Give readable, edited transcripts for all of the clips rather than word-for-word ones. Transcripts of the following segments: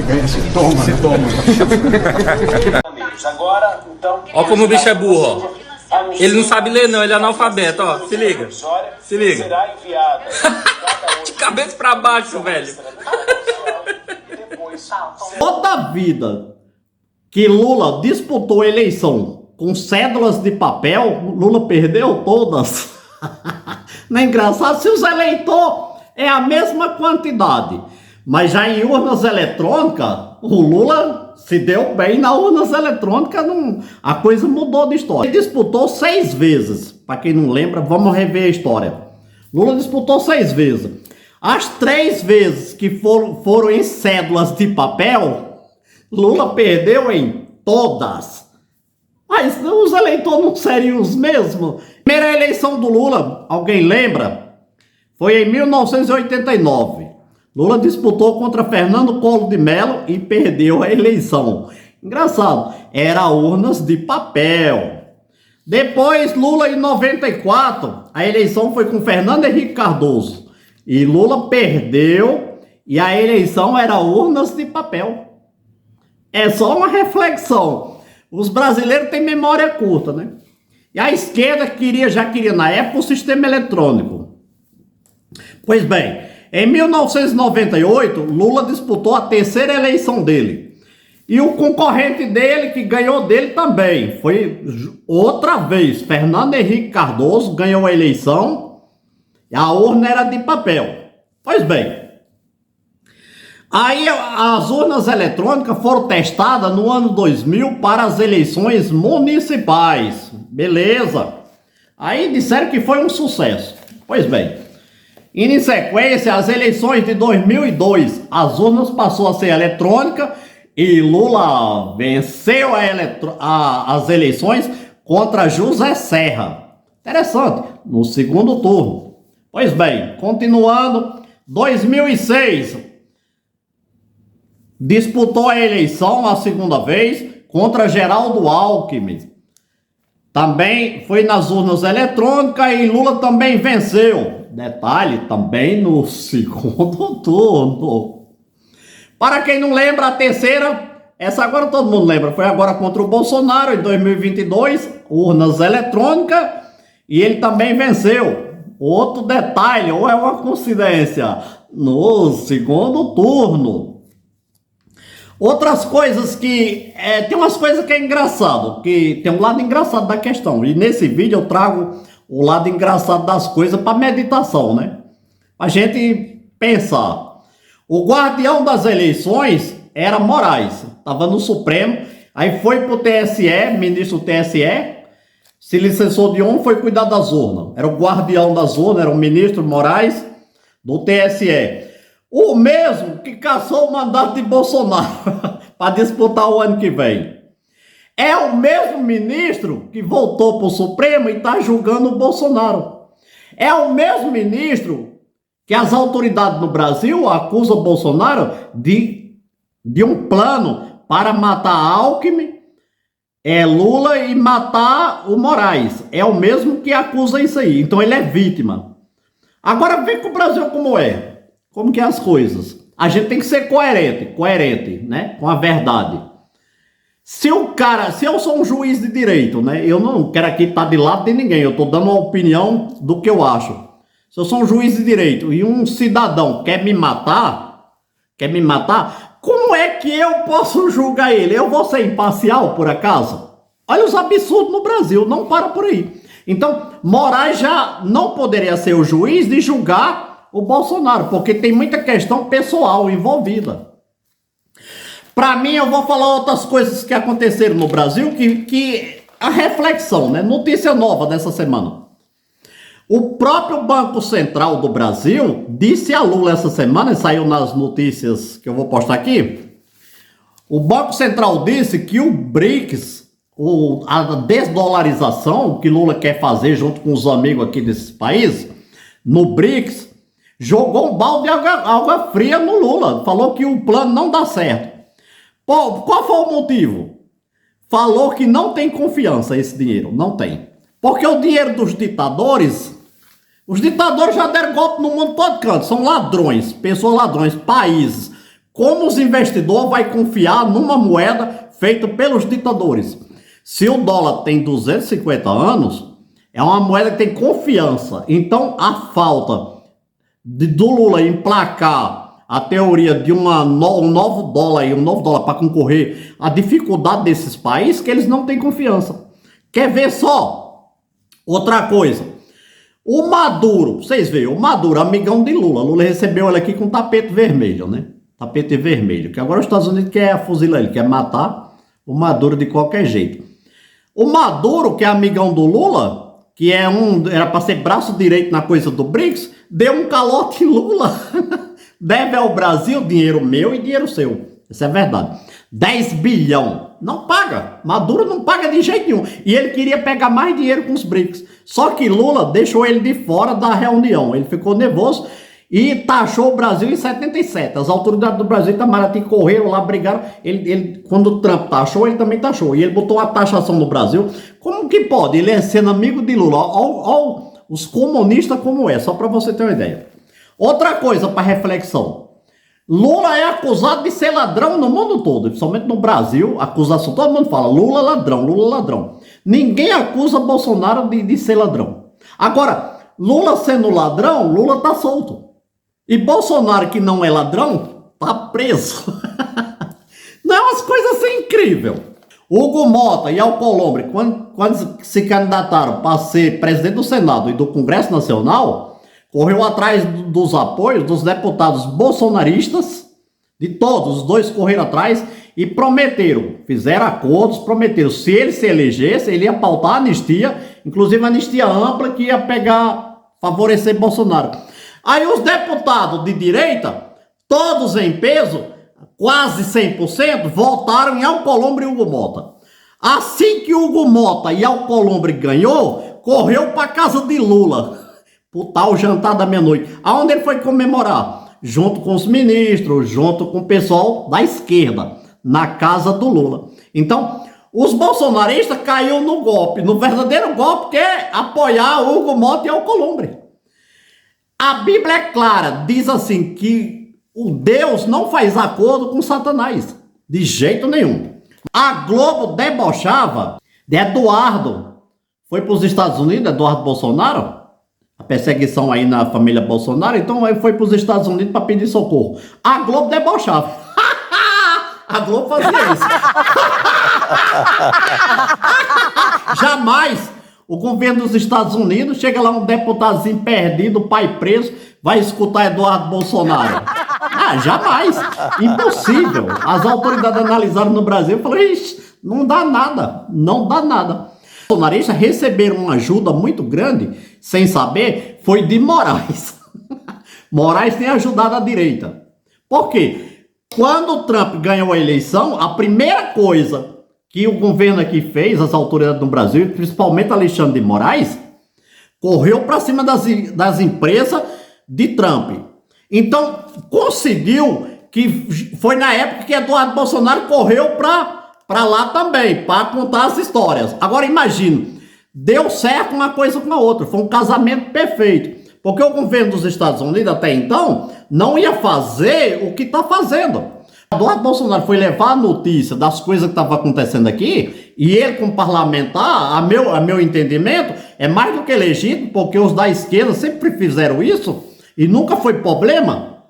se ganha, se toma. Se toma. Agora, então, ó como o bicho é burro, ó. Ele não sabe ler não, ele é analfabeto, ó. Se liga. Se liga. será enviada De cabeça pra baixo, velho. Toda a vida que Lula disputou a eleição com cédulas de papel, Lula perdeu todas. Não é engraçado? Se os eleitores é a mesma quantidade, mas já em urnas eletrônicas, o Lula se deu bem nas urnas eletrônicas, a coisa mudou de história. Ele disputou 6 vezes, para quem não lembra, vamos rever a história. Lula disputou 6 vezes. As 3 vezes que foram em cédulas de papel, Lula perdeu em todas. Mas os eleitores não seriam os mesmos? Primeira eleição do Lula, alguém lembra? Foi em 1989. Lula disputou contra Fernando Collor de Mello e perdeu a eleição. Engraçado, era urnas de papel. Depois, Lula em 94, a eleição foi com Fernando Henrique Cardoso. E Lula perdeu e a eleição era urnas de papel. É só uma reflexão. Os brasileiros têm memória curta, né? E a esquerda já queria na época o sistema eletrônico. Pois bem, em 1998, Lula disputou a 3ª eleição dele. E o concorrente dele, que ganhou dele também, foi outra vez, Fernando Henrique Cardoso, ganhou a eleição e a urna era de papel. Pois bem, aí as urnas eletrônicas foram testadas no ano 2000 para as eleições municipais. Beleza. Aí disseram que foi um sucesso. Pois bem, em sequência, as eleições de 2002, as urnas passou a ser eletrônica e Lula venceu as eleições contra José Serra. Interessante, no segundo turno. Pois bem, continuando, 2006, disputou a eleição a segunda vez contra Geraldo Alckmin. Também foi nas urnas eletrônicas e Lula também venceu. Detalhe, também no segundo turno. Para quem não lembra, a terceira, essa agora todo mundo lembra, foi agora contra o Bolsonaro em 2022, urnas eletrônicas, e ele também venceu. Outro detalhe, ou é uma coincidência, no segundo turno. Outras coisas que... tem umas coisas que é engraçado, que tem um lado engraçado da questão. E nesse vídeo eu trago o lado engraçado das coisas para meditação, né? Pra gente pensar. O guardião das eleições era Moraes. Estava no Supremo. Aí foi pro TSE, ministro do TSE. Se licenciou de um, foi cuidar das urnas. Era o guardião das urnas, era o ministro Moraes do TSE. O mesmo que cassou o mandato de Bolsonaro para disputar o ano que vem. É o mesmo ministro que voltou para o Supremo e está julgando o Bolsonaro. É o mesmo ministro que as autoridades no Brasil acusam o Bolsonaro de um plano para matar Alckmin, Lula e matar o Moraes. É o mesmo que acusa isso aí. Então ele é vítima. Agora vê com o Brasil como é. Como que é as coisas? A gente tem que ser coerente, né? Com a verdade. Se eu sou um juiz de direito, né? Eu não quero aqui estar de lado de ninguém, eu estou dando uma opinião do que eu acho. Se eu sou um juiz de direito e um cidadão quer me matar, como é que eu posso julgar ele? Eu vou ser imparcial, por acaso? Olha os absurdos no Brasil, não para por aí. Então, Moraes já não poderia ser o juiz de julgar o Bolsonaro, porque tem muita questão pessoal envolvida. Para mim, eu vou falar outras coisas que aconteceram no Brasil, que a reflexão, né? Notícia nova dessa semana. O próprio Banco Central do Brasil disse a Lula essa semana, e saiu nas notícias que eu vou postar aqui, o Banco Central disse que o BRICS, a desdolarização que Lula quer fazer junto com os amigos aqui desse país, no BRICS, jogou um balde de água fria no Lula. Falou que o plano não dá certo. Pô, qual foi o motivo? Falou que não tem confiança esse dinheiro. Não tem. Porque o dinheiro dos ditadores... Os ditadores já deram golpe no mundo todo canto. São ladrões. Pessoas ladrões. Países. Como os investidores vão confiar numa moeda feita pelos ditadores? Se o dólar tem 250 anos, é uma moeda que tem confiança. Então, a falta do Lula emplacar a teoria de um novo dólar para concorrer à dificuldade desses países, que eles não têm confiança. Quer ver só? Outra coisa. O Maduro, vocês veem, o Maduro, amigão de Lula. Lula recebeu ele aqui com tapete vermelho, né? Tapete vermelho. Que agora os Estados Unidos quer fuzilar ele, quer matar o Maduro de qualquer jeito. O Maduro, que é amigão do Lula, que era para ser braço direito na coisa do BRICS, deu um calote em Lula. Deve ao Brasil dinheiro meu e dinheiro seu. Isso é verdade. 10 bilhão. Não paga. Maduro não paga de jeito nenhum. E ele queria pegar mais dinheiro com os BRICS. Só que Lula deixou ele de fora da reunião. Ele ficou nervoso e taxou o Brasil em 77. As autoridades do Brasil e Itamaraty correram lá, brigaram. Quando o Trump taxou, ele também taxou. E ele botou a taxação no Brasil. Como que pode? Ele é sendo amigo de Lula. Olha os comunistas como é, só para você ter uma ideia. Outra coisa para reflexão. Lula é acusado de ser ladrão no mundo todo, principalmente no Brasil. Acusação, todo mundo fala Lula ladrão, Lula ladrão. Ninguém acusa Bolsonaro de ser ladrão. Agora, Lula sendo ladrão, Lula tá solto. E Bolsonaro, que não é ladrão, tá preso. Não é umas coisas assim incríveis. Hugo Mota e Alcolumbre, quando se candidataram para ser presidente do Senado e do Congresso Nacional, correu atrás dos apoios dos deputados bolsonaristas, de todos, os dois correram atrás e prometeram, fizeram acordos, prometeram, se ele se elegesse, ele ia pautar a anistia, inclusive a anistia ampla que ia favorecer Bolsonaro. Aí os deputados de direita, todos em peso, quase 100%, votaram em Alcolumbre e Hugo Mota. Assim que Hugo Mota e Alcolumbre ganhou, correu para casa de Lula, pro tal jantar da meia-noite. Aonde ele foi comemorar? Junto com os ministros, junto com o pessoal da esquerda, na casa do Lula. Então, os bolsonaristas caíram no golpe, no verdadeiro golpe, que é apoiar Hugo Mota e Alcolumbre. A Bíblia é clara, diz assim que o Deus não faz acordo com Satanás, de jeito nenhum. A Globo debochava de Eduardo, foi para os Estados Unidos, Eduardo Bolsonaro, a perseguição aí na família Bolsonaro, então ele foi para os Estados Unidos para pedir socorro. A Globo debochava. A Globo fazia isso. Jamais o governo dos Estados Unidos, chega lá um deputadozinho perdido, pai preso, vai escutar Eduardo Bolsonaro. Ah, jamais. Impossível. As autoridades analisaram no Brasil e falaram, ixi, não dá nada, não dá nada. Os bolsonaristas receberam uma ajuda muito grande, sem saber, foi de Moraes. Moraes tem ajudado a direita. Por quê? Quando o Trump ganhou a eleição, a primeira coisa que o governo aqui fez, as autoridades do Brasil, principalmente Alexandre de Moraes, correu para cima das empresas de Trump. Então, conseguiu, que foi na época que Eduardo Bolsonaro correu para lá também, para contar as histórias. Agora imagine, deu certo uma coisa com a outra, foi um casamento perfeito. Porque o governo dos Estados Unidos até então não ia fazer o que está fazendo. Eduardo Bolsonaro foi levar a notícia das coisas que estavam acontecendo aqui, e ele, como parlamentar, a meu entendimento, é mais do que legítimo, porque os da esquerda sempre fizeram isso e nunca foi problema.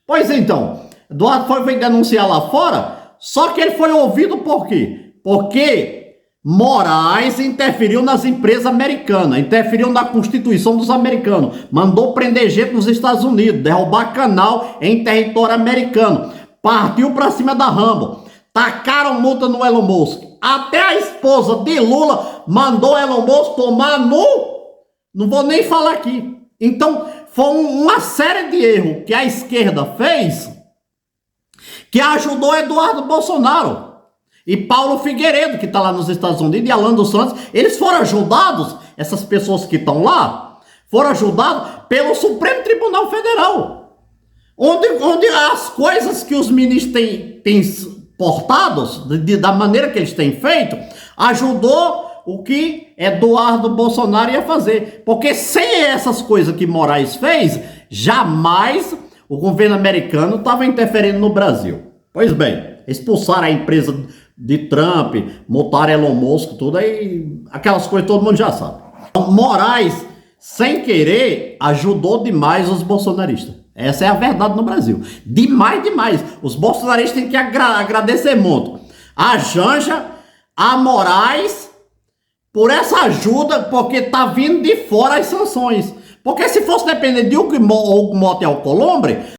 Pois então, Eduardo foi denunciar lá fora, só que ele foi ouvido por quê? Porque Moraes interferiu nas empresas americanas, interferiu na Constituição dos americanos, mandou prender gente nos Estados Unidos, derrubar canal em território americano, partiu pra cima da Rambo, tacaram multa no Elon Musk. Até a esposa de Lula mandou Elon Musk tomar no... Não vou nem falar aqui. Então, foi uma série de erros que a esquerda fez que ajudou Eduardo Bolsonaro. E Paulo Figueiredo, que está lá nos Estados Unidos, e Alan dos Santos, eles foram ajudados, essas pessoas que estão lá, foram ajudados pelo Supremo Tribunal Federal. Onde as coisas que os ministros têm portados, da maneira que eles têm feito, ajudou o que Eduardo Bolsonaro ia fazer. Porque sem essas coisas que Moraes fez, jamais o governo americano estava interferindo no Brasil. Pois bem, expulsaram a empresa de Trump, multaram Elon Musk, tudo aí, aquelas coisas todo mundo já sabe. Então, Moraes, sem querer, ajudou demais os bolsonaristas. Essa é a verdade no Brasil. Demais, demais. Os bolsonaristas têm que agradecer muito a Janja, a Moraes, por essa ajuda, porque tá vindo de fora as sanções. Porque se fosse depender de Hugo Motta e Alcolumbre,